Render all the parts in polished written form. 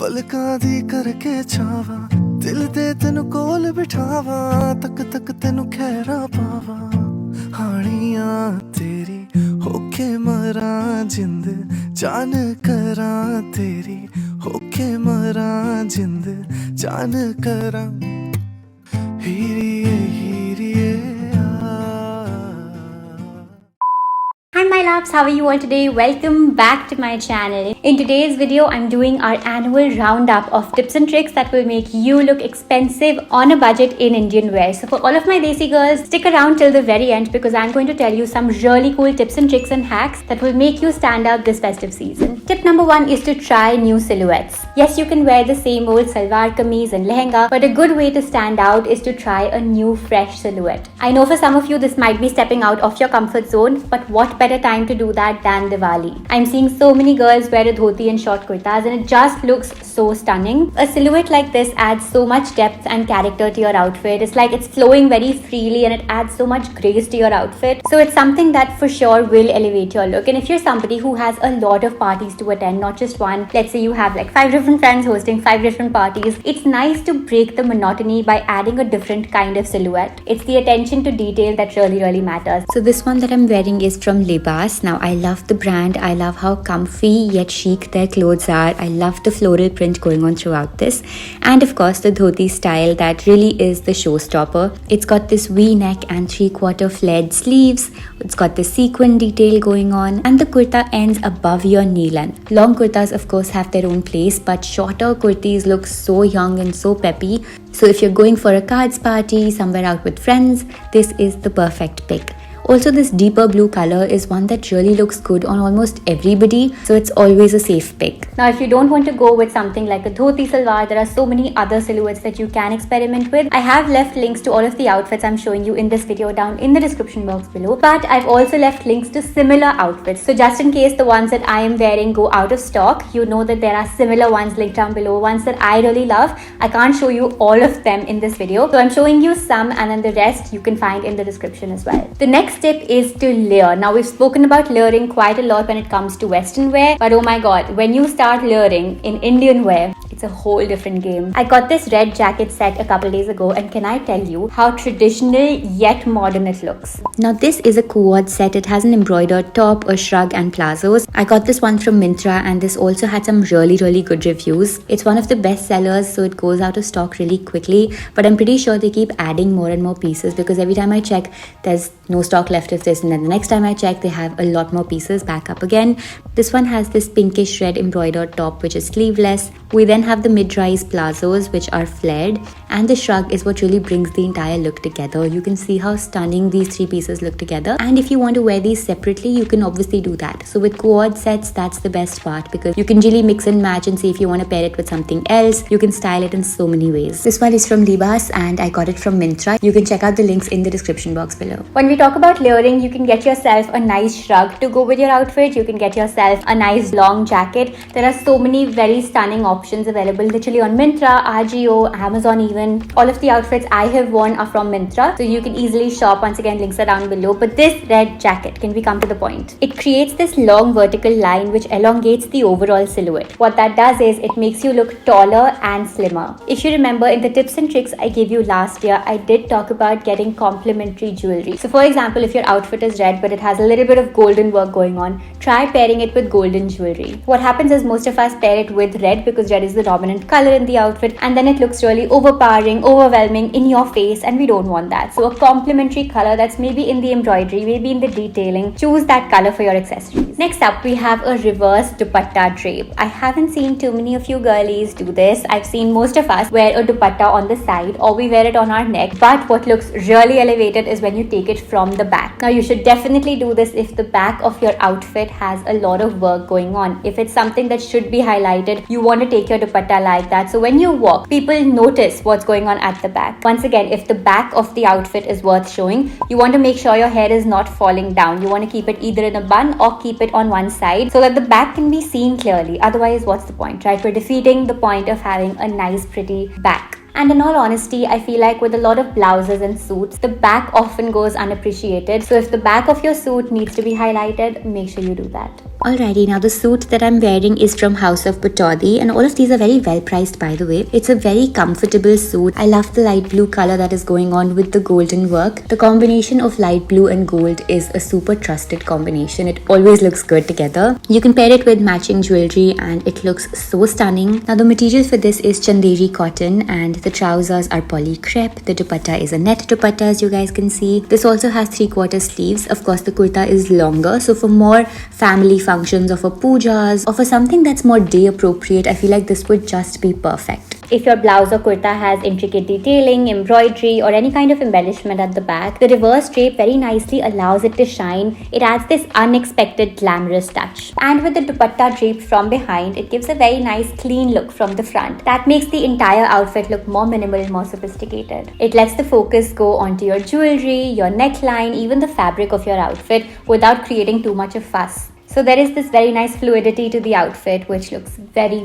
पलकां दी करके छावा दिल दे तेनू कोल बिठावा तक तक तेनू खैरा पावा हानियां तेरी होके मरा जिंद जान करा तेरी होके मरा जिंद जान करा हीरिए हीरिए Hi my loves, how are you all today? Welcome back to my channel. In today's video, I'm doing our annual roundup of tips and tricks that will make you look expensive on a budget in Indian wear. So for all of my Desi girls, stick around till the very end because I'm going to tell you some really cool tips and tricks and hacks that will make you stand out this festive season. Tip number 1 is to try new silhouettes. Yes, you can wear the same old salwar kameez and lehenga, but a good way to stand out is to try a new fresh silhouette. I know for some of you this might be stepping out of your comfort zone, but what better time to do that than Diwali. I'm seeing so many girls wear a dhoti and short kurtas and it just looks so stunning. A silhouette like this adds so much depth and character to your outfit. It's like it's flowing very freely and it adds so much grace to your outfit. So it's something that for sure will elevate your look. And if you're somebody who has a lot of parties to attend, not just one, let's say you have like 5 different friends hosting 5 different parties, it's nice to break the monotony by adding a different kind of silhouette. It's the attention to detail that really matters. So this one that I'm wearing is from Libas. Now I love the brand. I love how comfy yet chic their clothes are. I love the floral print going on throughout this. And of course the dhoti style that really is the showstopper. It's got this V-neck and 3/4 flared sleeves. It's got the sequin detail going on and the kurta ends above your knee length. Long kurtas of course have their own place, but shorter kurtis look so young and so peppy. So if you're going for a cards party, somewhere out with friends, this is the perfect pick. Also, this deeper blue color is one that really looks good on almost everybody, so it's always a safe pick. Now, if you don't want to go with something like a dhoti salwar, there are so many other silhouettes that you can experiment with. I have left links to all of the outfits I'm showing you in this video down in the description box below, but I've also left links to similar outfits. So just in case the ones that I am wearing go out of stock, you know that there are similar ones linked down below, ones that I really love. I can't show you all of them in this video, so I'm showing you some and then the rest you can find in the description as well. The next tip is to layer. Now we've spoken about layering quite a lot when it comes to western wear, but oh my god, when you start layering in Indian wear, it's a whole different game. I got this red jacket set a couple days ago and can I tell you how traditional yet modern it looks. Now this is a Co-Ords set. It has an embroidered top, a shrug and Palazzos. I got this one from Myntra and this also had some really good reviews. It's one of the best sellers, so it goes out of stock really quickly, but I'm pretty sure they keep adding more and more pieces because every time I check there's no stock left of this, and then the next time I check they have a lot more pieces back up again. This one has this pinkish red embroidered top which is sleeveless. We then have the mid-rise Palazzos which are flared, and the shrug is what really brings the entire look together. You can see how stunning these 3 pieces look together, and if you want to wear these separately you can obviously do that. So with Co-Ords sets, that's the best part because you can really mix and match and see if you want to pair it with something else. You can style it in so many ways. This one is from Libas and I got it from Myntra. You can check out the links in the description box below. When we talk about layering, you can get yourself a nice shrug to go with your outfit. You can get yourself a nice long jacket. There are so many very stunning options available literally on Myntra, Ajio, Amazon even. All of the outfits I have worn are from Myntra, so you can easily shop. Once again, links are down below. But this red jacket, can we come to the point? It creates this long vertical line which elongates the overall silhouette. What that does is it makes you look taller and slimmer. If you remember in the tips and tricks I gave you last year, I did talk about getting complementary jewelry. So for example, if your outfit is red but it has a little bit of golden work going on, try pairing it with golden jewelry. What happens is most of us pair it with red because red is the dominant color in the outfit, and then it looks really overpowering, overwhelming, in your face, and we don't want that. So a complementary color that's maybe in the embroidery, maybe in the detailing, choose that color for your accessories. Next up, we have a reverse dupatta drape. I haven't seen too many of you girlies do this. I've seen most of us wear a dupatta on the side or we wear it on our neck, but what looks really elevated is when you take it from the back. Now you should definitely do this if the back of your outfit has a lot of work going on. If it's something that should be highlighted, you want to take your dupatta like that, so when you walk, people notice what's going on at the back. Once again, if the back of the outfit is worth showing, you want to make sure your hair is not falling down. You want to keep it either in a bun or keep it on one side so that the back can be seen clearly. Otherwise, what's the point, right? We're defeating the point of having a nice pretty back. And in all honesty, I feel like with a lot of blouses and suits, the back often goes unappreciated. So if the back of your suit needs to be highlighted, make sure you do that. Alrighty, now the suit that I'm wearing is from House of Pataudi, and all of these are very well priced, by the way. It's a very comfortable suit. I love the light blue color that is going on with the golden work. The combination of light blue and gold is a super trusted combination. It always looks good together. You can pair it with matching jewelry and it looks so stunning. Now the material for this is Chanderi cotton and the trousers are poly crepe. The dupatta is a net dupatta, as you guys can see. This also has 3/4 sleeves. Of course, the kurta is longer, so for more family functions or for pujas or for something that's more day appropriate, I feel like this would just be perfect. If your blouse or kurta has intricate detailing, embroidery or any kind of embellishment at the back, the reverse drape very nicely allows it to shine. It adds this unexpected glamorous touch. And with the dupatta draped from behind, it gives a very nice clean look from the front. That makes the entire outfit look more minimal, more sophisticated. It lets the focus go onto your jewelry, your neckline, even the fabric of your outfit without creating too much of fuss. So there is this very nice fluidity to the outfit which looks very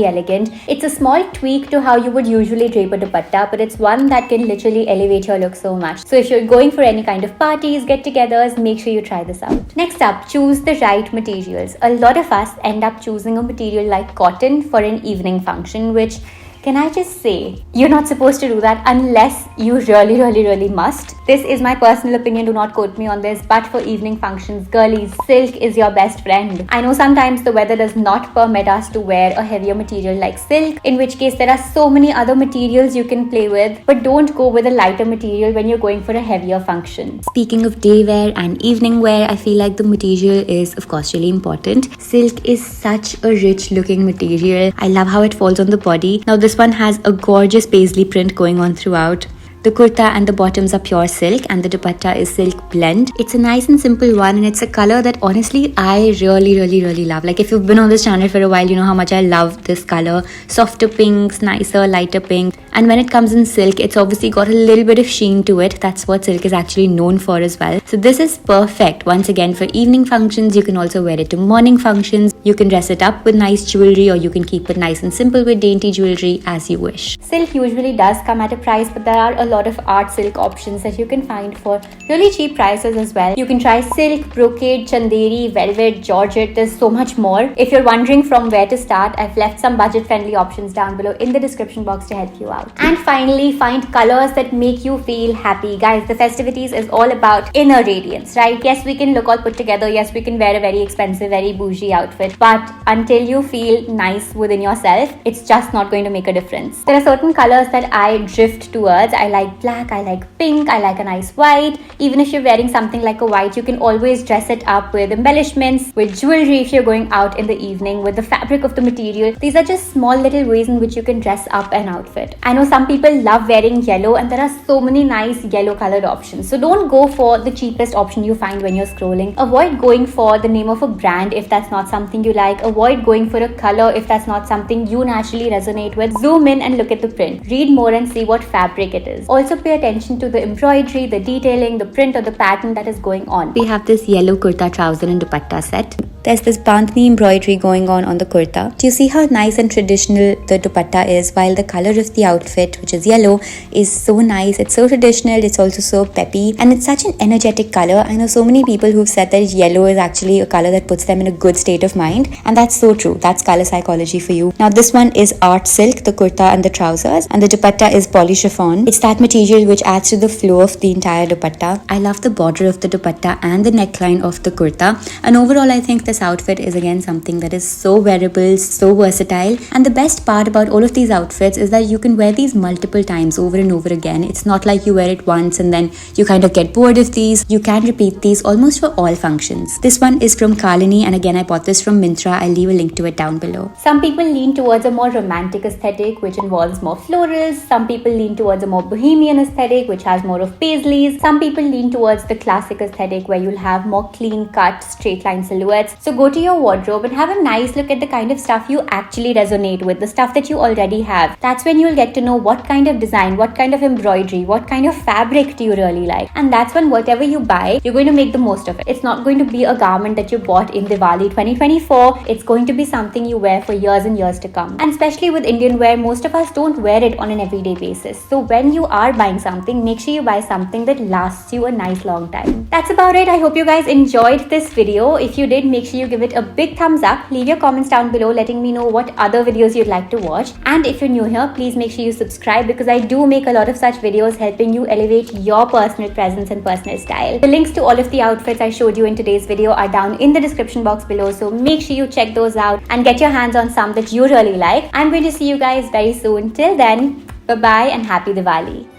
elegant. It's a small tweak to how you would usually drape a dupatta, but it's one that can literally elevate your look so much. So if you're going for any kind of parties, get-togethers, make sure you try this out. Next up, choose the right materials. A lot of us end up choosing a material like cotton for an evening function, which, can I just say, you're not supposed to do that unless you really must. This is my personal opinion, do not quote me on this, but for evening functions, girlies, silk is your best friend. I know sometimes the weather does not permit us to wear a heavier material like silk, in which case there are so many other materials you can play with, but don't go with a lighter material when you're going for a heavier function. Speaking of day wear and evening wear, I feel like the material is of course really important. Silk is such a rich looking material. I love how it falls on the body. Now this one has a gorgeous paisley print going on throughout. The kurta and the bottoms are pure silk and the dupatta is silk blend. It's a nice and simple one and it's a color that honestly I really love. Like if you've been on this channel for a while, you know how much I love this color. Softer pinks, nicer, lighter pink. And when it comes in silk, it's obviously got a little bit of sheen to it. That's what silk is actually known for as well. So this is perfect once again for evening functions. You can also wear it to morning functions. You can dress it up with nice jewelry or you can keep it nice and simple with dainty jewelry as you wish. Silk usually does come at a price, but there are a lot of art silk options that you can find for really cheap prices as well. You can try silk, brocade, chanderi, velvet, georgette. There's so much more. If you're wondering from where to start, I've left some budget friendly options down below in the description box to help you out. And finally, find colors that make you feel happy. Guys, the festivities is all about inner radiance, right? Yes, we can look all put together. Yes, we can wear a very expensive, very bougie outfit. But until you feel nice within yourself, it's just not going to make a difference. There are certain colors that I drift towards. I like black, I like pink, I like a nice white. Even if you're wearing something like a white, you can always dress it up with embellishments, with jewelry if you're going out in the evening, with the fabric of the material. These are just small little ways in which you can dress up an outfit. I know some people love wearing yellow and there are so many nice yellow colored options. So don't go for the cheapest option you find when you're scrolling. Avoid going for the name of a brand if that's not something you like. Avoid going for a color if that's not something you naturally resonate with. Zoom in and look at the print. Read more and see what fabric it is. Also pay attention to the embroidery, the detailing, the print or the pattern that is going on. We have this yellow kurta trouser and dupatta set. There's this Bandhani embroidery going on the kurta. Do you see how nice and traditional the dupatta is, while the color of the outfit, which is yellow, is so nice. It's so traditional, it's also so peppy and it's such an energetic color. I know so many people who've said that yellow is actually a color that puts them in a good state of mind, and that's so true. That's color psychology for you. Now this one is art silk, the kurta and the trousers, and the dupatta is poly chiffon. It's that material which adds to the flow of the entire dupatta. I love the border of the dupatta and the neckline of the kurta, and overall I think this outfit is again something that is so wearable, so versatile. And the best part about all of these outfits is that you can wear these multiple times over and over again. It's not like you wear it once and then you kind of get bored of these. You can repeat these almost for all functions. This one is from KALINI, and again I bought this from Myntra. I'll leave a link to it down below. Some people lean towards a more romantic aesthetic which involves more florals. Some people lean towards a more bohemian aesthetic which has more of paisleys. Some people lean towards the classic aesthetic where you'll have more clean cut straight line silhouettes. So go to your wardrobe and have a nice look at the kind of stuff you actually resonate with, the stuff that you already have. That's when you'll get to know what kind of design, what kind of embroidery, what kind of fabric do you really like. And that's when whatever you buy, you're going to make the most of it. It's not going to be a garment that you bought in Diwali 2024. It's going to be something you wear for years and years to come. And especially with Indian wear, most of us don't wear it on an everyday basis. So when you are buying something, make sure you buy something that lasts you a nice long time. That's about it. I hope you guys enjoyed this video. If you did, make sure sure you give it a big thumbs up. Leave your comments down below letting me know what other videos you'd like to watch. And if you're new here, please make sure you subscribe because I do make a lot of such videos helping you elevate your personal presence and personal style. The links to all of the outfits I showed you in today's video are down in the description box below, so make sure you check those out and get your hands on some that you really like. I'm going to see you guys very soon. Till then, bye bye and happy Diwali.